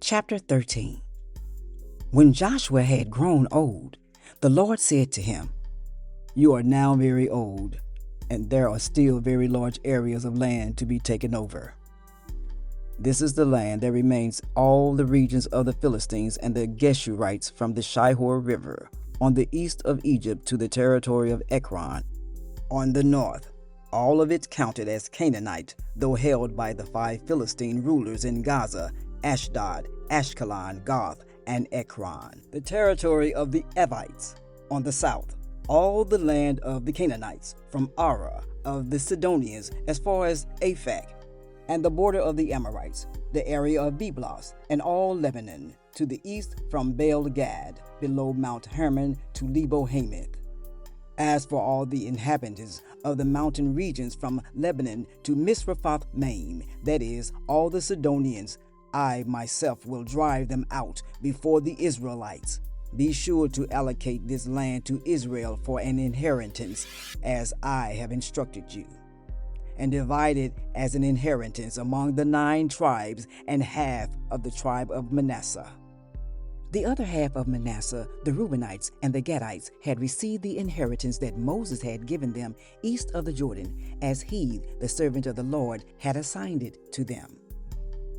Chapter 13. When Joshua had grown old, the Lord said to him, "You are now very old, and there are still very large areas of land to be taken over. This is the land that remains, all the regions of the Philistines and the Geshurites from the Shihor River on the east of Egypt to the territory of Ekron on the north, all of it counted as Canaanite, though held by the 5 Philistine rulers in Gaza, Ashdod, Ashkelon, Gath, and Ekron. The territory of the Evites on the south, all the land of the Canaanites, from Ara of the Sidonians as far as Aphek, and the border of the Amorites, the area of Byblos, and all Lebanon, to the east from Baal-Gad, below Mount Hermon to Lebo-Hamath. As for all the inhabitants of the mountain regions from Lebanon to Misrephoth-Maim, that is, all the Sidonians, I myself will drive them out before the Israelites. Be sure to allocate this land to Israel for an inheritance, as I have instructed you, and divide it as an inheritance among the 9 tribes and half of the tribe of Manasseh." The other half of Manasseh, the Reubenites and the Gadites, had received the inheritance that Moses had given them east of the Jordan, as he, the servant of the Lord, had assigned it to them.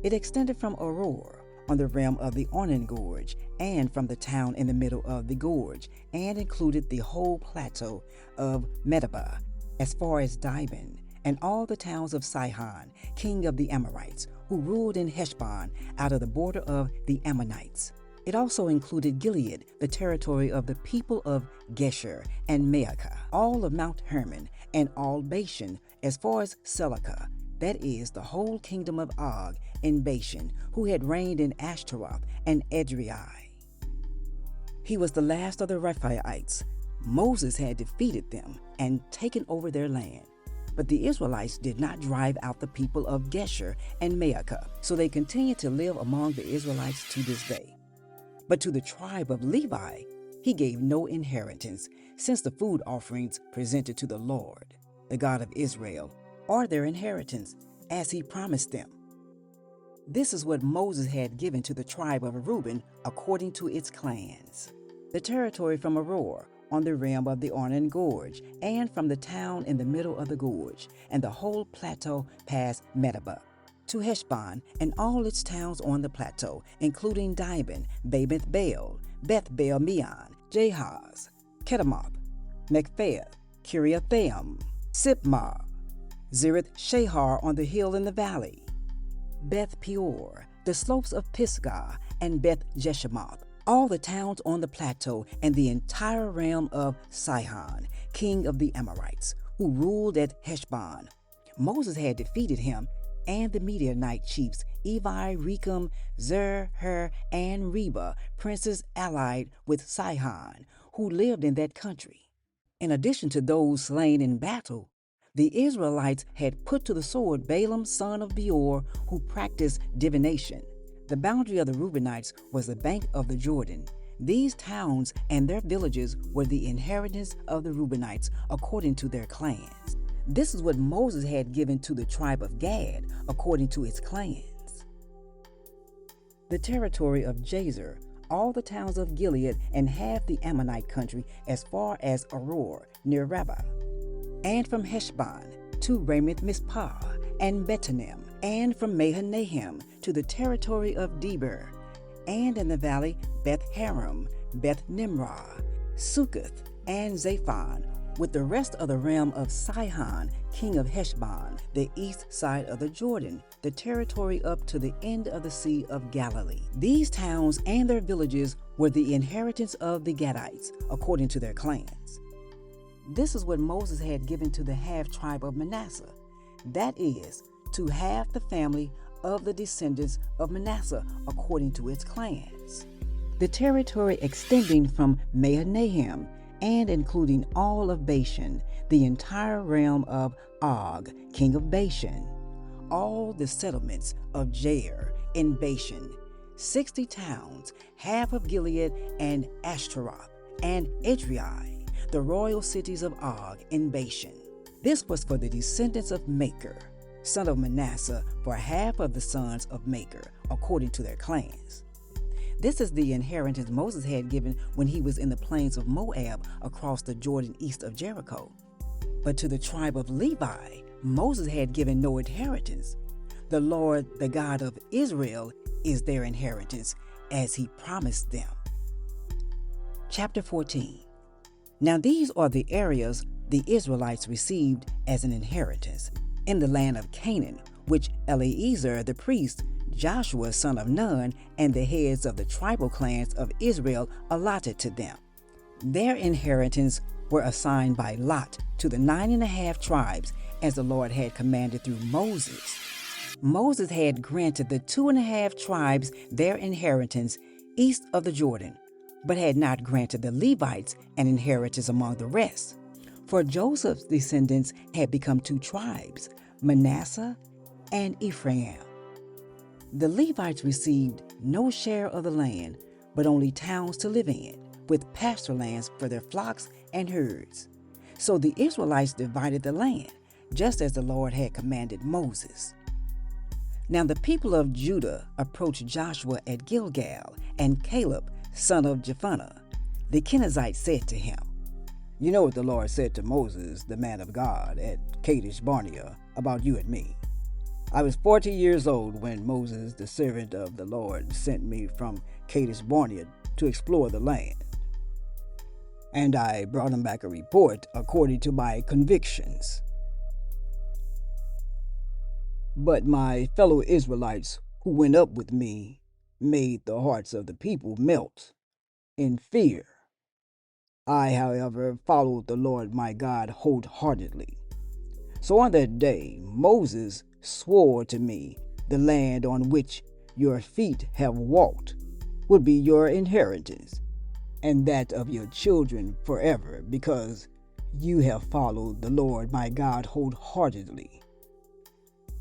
It extended from Aroer on the rim of the Arnon Gorge, and from the town in the middle of the gorge, and included the whole plateau of Medeba, as far as Dibon, and all the towns of Sihon, king of the Amorites, who ruled in Heshbon out of the border of the Ammonites. It also included Gilead, the territory of the people of Geshur and Maacah, all of Mount Hermon, and all Bashan, as far as Selecah, that is, the whole kingdom of Og in Bashan, who had reigned in Ashtaroth and Edrei. He was the last of the Rephaites. Moses had defeated them and taken over their land. But the Israelites did not drive out the people of Geshur and Maacah, so they continued to live among the Israelites to this day. But to the tribe of Levi he gave no inheritance, since the food offerings presented to the Lord, the God of Israel, are their inheritance, as he promised them. This is what Moses had given to the tribe of Reuben according to its clans: the territory from Aroer on the rim of the Arnon Gorge, and from the town in the middle of the gorge, and the whole plateau past Medeba, to Heshbon and all its towns on the plateau, including Dibon, Bamoth Baal, Beth Baal Meon, Jahaz, Kedemoth, Mekpheth, Kiriathaim, Sibmah, Zereth Shahar on the hill in the valley, Beth Peor, the slopes of Pisgah, and Beth Jeshimoth, all the towns on the plateau, and the entire realm of Sihon, king of the Amorites, who ruled at Heshbon. Moses had defeated him and the Midianite chiefs Evi, Rekem, Zer, Hur, and Reba, princes allied with Sihon, who lived in that country. In addition to those slain in battle, the Israelites had put to the sword Balaam, son of Beor, who practiced divination. The boundary of the Reubenites was the bank of the Jordan. These towns and their villages were the inheritance of the Reubenites according to their clans. This is what Moses had given to the tribe of Gad according to its clans: the territory of Jazer, all the towns of Gilead, and half the Ammonite country as far as Aroer near Rabbah, and from Heshbon to Ramoth Mizpah and Betanim, and from Mahanaim to the territory of Debir, and in the valley Beth Haram, Beth Nimrah, Succoth, and Zaphon, with the rest of the realm of Sihon, king of Heshbon, the east side of the Jordan, the territory up to the end of the Sea of Galilee. These towns and their villages were the inheritance of the Gadites, according to their clans. This is what Moses had given to the half-tribe of Manasseh, that is, to half the family of the descendants of Manasseh, according to its clans. The territory extending from Mahanaim and including all of Bashan, the entire realm of Og, king of Bashan, all the settlements of Jair in Bashan, 60 towns, half of Gilead and Ashtaroth, and Edrei, the royal cities of Og in Bashan. This was for the descendants of Machir, son of Manasseh, for half of the sons of Machir, according to their clans. This is the inheritance Moses had given when he was in the plains of Moab across the Jordan east of Jericho. But to the tribe of Levi, Moses had given no inheritance. The Lord, the God of Israel, is their inheritance, as he promised them. Chapter 14. Now these are the areas the Israelites received as an inheritance in the land of Canaan, which Eleazar the priest, Joshua son of Nun, and the heads of the tribal clans of Israel allotted to them. Their inheritance were assigned by lot to the 9.5 tribes, as the Lord had commanded through Moses. Moses had granted the 2.5 tribes their inheritance east of the Jordan, but had not granted the Levites an inheritance among the rest. For Joseph's descendants had become 2 tribes, Manasseh and Ephraim. The Levites received no share of the land, but only towns to live in, with pasture lands for their flocks and herds. So the Israelites divided the land, just as the Lord had commanded Moses. Now the people of Judah approached Joshua at Gilgal, and Caleb, son of Jephunneh, the Kenizzite, said to him, "You know what the Lord said to Moses, the man of God, at Kadesh Barnea, about you and me. I was 40 years old when Moses, the servant of the Lord, sent me from Kadesh Barnea to explore the land. And I brought him back a report according to my convictions. But my fellow Israelites who went up with me made the hearts of the people melt in fear. I, however, followed the Lord my God wholeheartedly. So on that day, Moses swore to me, the land on which your feet have walked would be your inheritance, and that of your children forever, because you have followed the Lord my God wholeheartedly.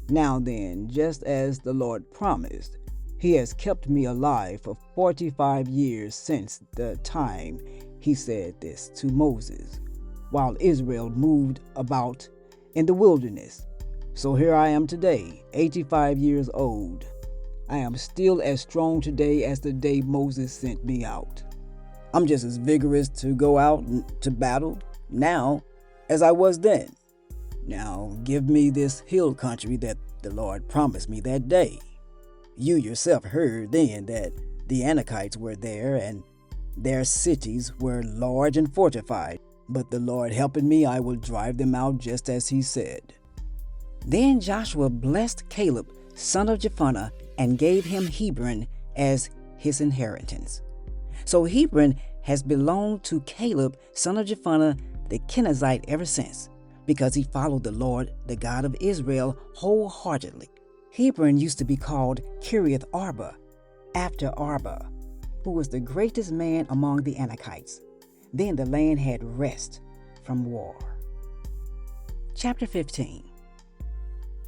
Now then, just as the Lord promised, he has kept me alive for 45 years since the time he said this to Moses, while Israel moved about in the wilderness. So here I am today, 85 years old. I am still as strong today as the day Moses sent me out. I'm just as vigorous to go out to battle now as I was then. Now give me this hill country that the Lord promised me that day. You yourself heard then that the Anakites were there, and their cities were large and fortified. But the Lord helping me, I will drive them out just as he said." Then Joshua blessed Caleb, son of Jephunneh, and gave him Hebron as his inheritance. So Hebron has belonged to Caleb, son of Jephunneh, the Kenizzite, ever since, because he followed the Lord, the God of Israel, wholeheartedly. Hebron used to be called Kiriath Arba, after Arba, who was the greatest man among the Anakites. Then the land had rest from war. Chapter 15.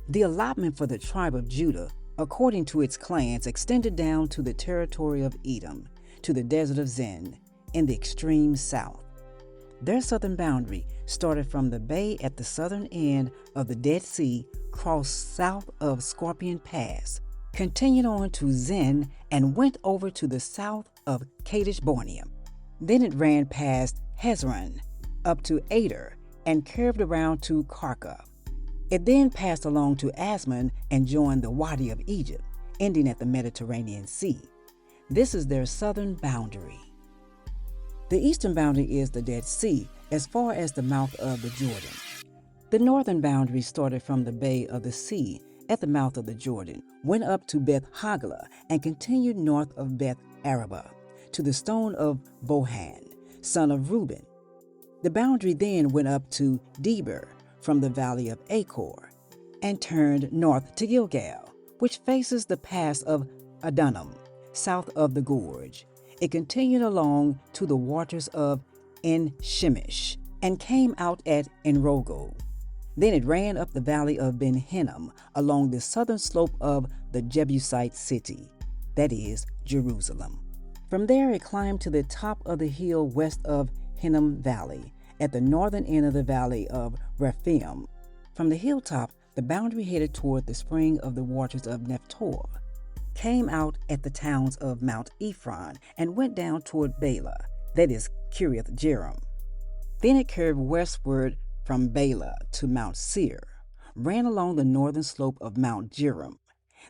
The allotment for the tribe of Judah, according to its clans, extended down to the territory of Edom, to the desert of Zin, in the extreme south. Their southern boundary started from the bay at the southern end of the Dead Sea, crossed south of Scorpion Pass, continued on to Zin, and went over to the south of Kadesh Barnea. Then it ran past Hezron, up to Ader, and curved around to Karka. It then passed along to Asmon and joined the Wadi of Egypt, ending at the Mediterranean Sea. This is their southern boundary. The eastern boundary is the Dead Sea, as far as the mouth of the Jordan. The northern boundary started from the Bay of the Sea at the mouth of the Jordan, went up to Beth Hagla, and continued north of Beth Araba to the stone of Bohan, son of Reuben. The boundary then went up to Deber from the valley of Achor, and turned north to Gilgal, which faces the pass of Adullam, south of the gorge. It continued along to the waters of En-Shemesh, and came out at Enrogel. Then it ran up the valley of Ben Hinnom, along the southern slope of the Jebusite city, that is, Jerusalem. From there it climbed to the top of the hill west of Hinnom Valley, at the northern end of the valley of Rephaim. From the hilltop, the boundary headed toward the spring of the waters of Nephtor. came out at the towns of Mount Ephron and went down toward Bela, that is Kiriath Jearim. Then it curved westward from Bela to Mount Seir, ran along the northern slope of Mount Jearim,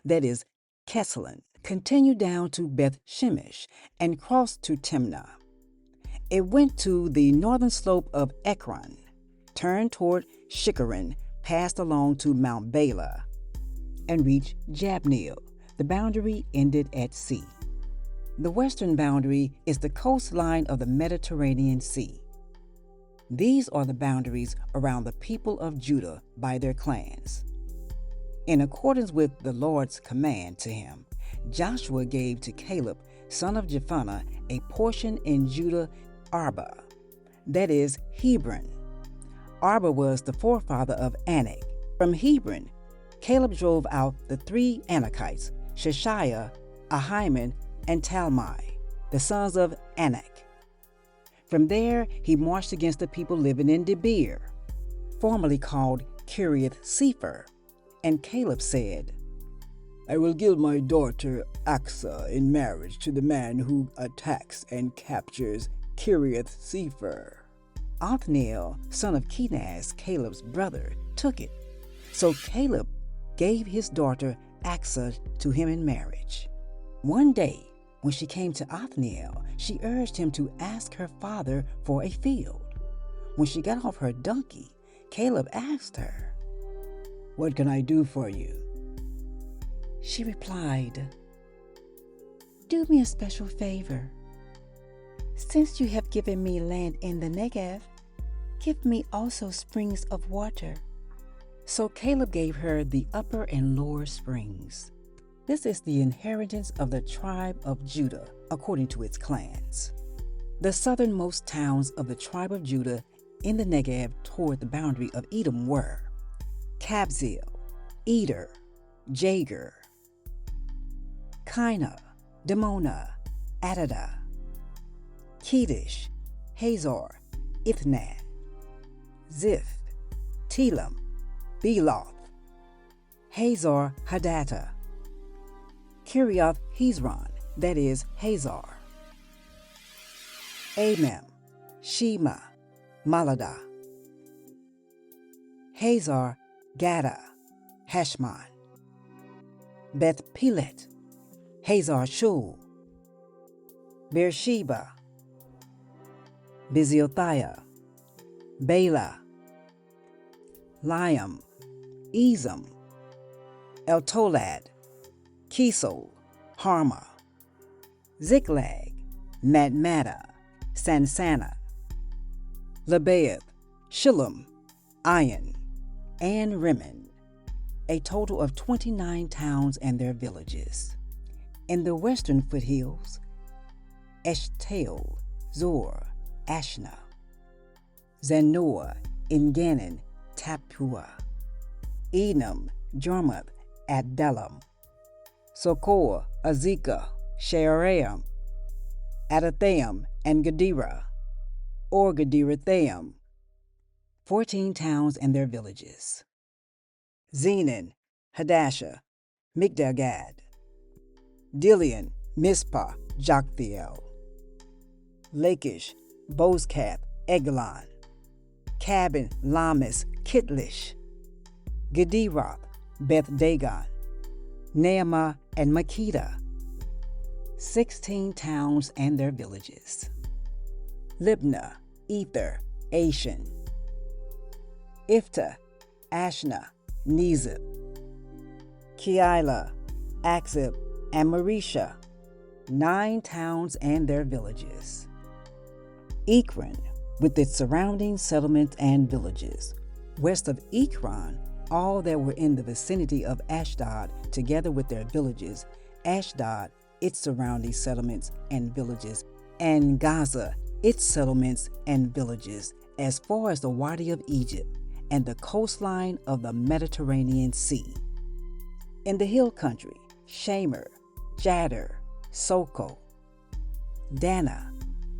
that is Chesalon, continued down to Beth Shemesh, and crossed to Timnah. It went to the northern slope of Ekron, turned toward Shikkeron, passed along to Mount Bela, and reached Jabneel. The boundary ended at sea. The western boundary is the coastline of the Mediterranean Sea. These are the boundaries around the people of Judah by their clans. In accordance with the Lord's command to him, Joshua gave to Caleb, son of Jephunneh, a portion in Judah, Arba, that is Hebron. Arba was the forefather of Anak. From Hebron, Caleb drove out the 3 Anakites, Sheshiah, Ahiman, and Talmai, the sons of Anak. From there, he marched against the people living in Debir, formerly called Kiriath Sepher, and Caleb said, I will give my daughter Achsah in marriage to the man who attacks and captures Kiriath Sepher. Othniel, son of Kenaz, Caleb's brother, took it. So Caleb gave his daughter Achsah to him in marriage. One day, when she came to Othniel, she urged him to ask her father for a field. When she got off her donkey, Caleb asked her, What can I do for you? She replied, Do me a special favor. Since you have given me land in the Negev, give me also springs of water. So Caleb gave her the upper and lower springs. This is the inheritance of the tribe of Judah according to its clans. The southernmost towns of the tribe of Judah in the Negev toward the boundary of Edom were Kabzeel, Eder, Jagur, Kinah, Demonah, Adadah, Kedesh, Hazor, Ithnan, Ziph, Telam, Beloth, Hazor Hadattah, Kiriath Hezron, that is Hazor, Amem, Shema, Maladah, Hazor Gaddah, Heshmon, Beth Pelet, Hazar Shul, Beersheba, Biziothia, Bela, Liam, Ezem, Eltolad, Kisol, Harmah, Ziklag, Madmadah, Sansannah, Lebaoth, Shillem, Ayin, and Rimmon, a total of 29 towns and their villages. In the western foothills, Eshtaol, Zor, Ashna, Zanoah, Engannon, Tappuah, Enam, Jarmuth, Adullam, Sokoah, Azekah, Shearaim, Adathaim, and Gedera, or Gederathaim, 14 towns and their villages. Zenon, Hadashah, Migdalgad, Dilian, Mizpah, Joktheel, Lachish, Bozkath, Eglon, Cabin, Lamis, Kitlish, Gederoth, Beth Dagon, Naamah, and Makkedah, 16 towns and their villages. Libnah, Ether, Ashan, Iftah, Ashna, Nezib, Keilah, Akzib, and Marisha, 9 towns and their villages. Ekron, with its surrounding settlements and villages. West of Ekron, all that were in the vicinity of Ashdod, together with their villages, Ashdod, its surrounding settlements and villages, and Gaza, its settlements and villages, as far as the Wadi of Egypt and the coastline of the Mediterranean Sea. In the hill country, Shamer, Jadar, Soko, Dana,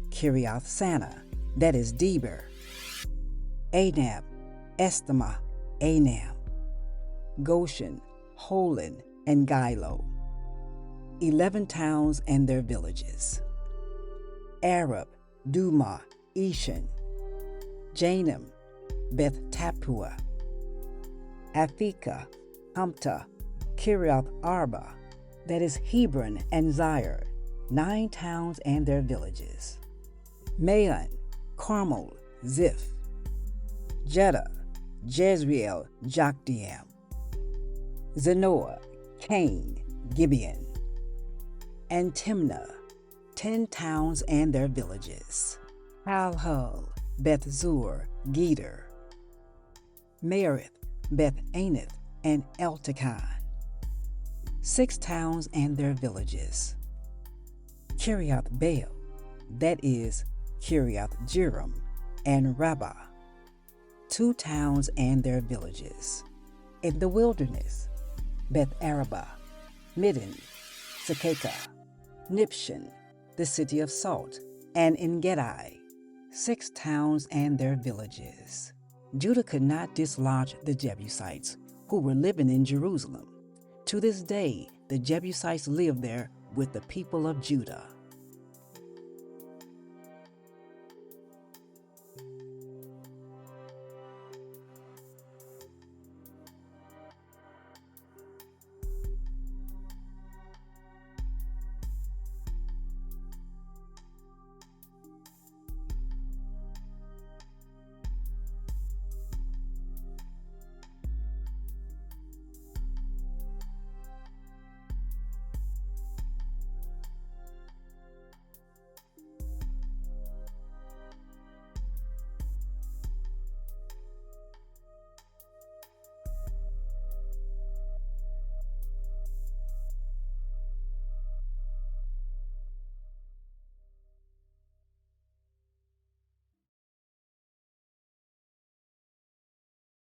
Kiriath Sana, that is Deber, Anab, Estamah, Anam, Goshen, Holon, and Gilo, 11 towns and their villages: Arab, Duma, Eshan, Janim, Beth Tapua, Aphekah, Hamta, Kiriath Arba, that is Hebron and Zair, 9 towns and their villages: Maon, Carmel, Ziph, Jeddah, Jezreel, Jokdeam, Zanoah, Cain, Gibeon, and Timnah, 10 towns and their villages: Halhul, Beth Zur, Geder, Merith, Beth Anath, and Eltekon, 6 towns and their villages: Kiriath Baal, that is Kiriath Jearim, and Rabbah, 2 towns and their villages. In the wilderness: Beth Arabah, Middin, Sekekah, Nibshan, the city of salt, and En-gedi, 6 towns and their villages. Judah could not dislodge the Jebusites, who were living in Jerusalem. To this day, the Jebusites live there with the people of Judah.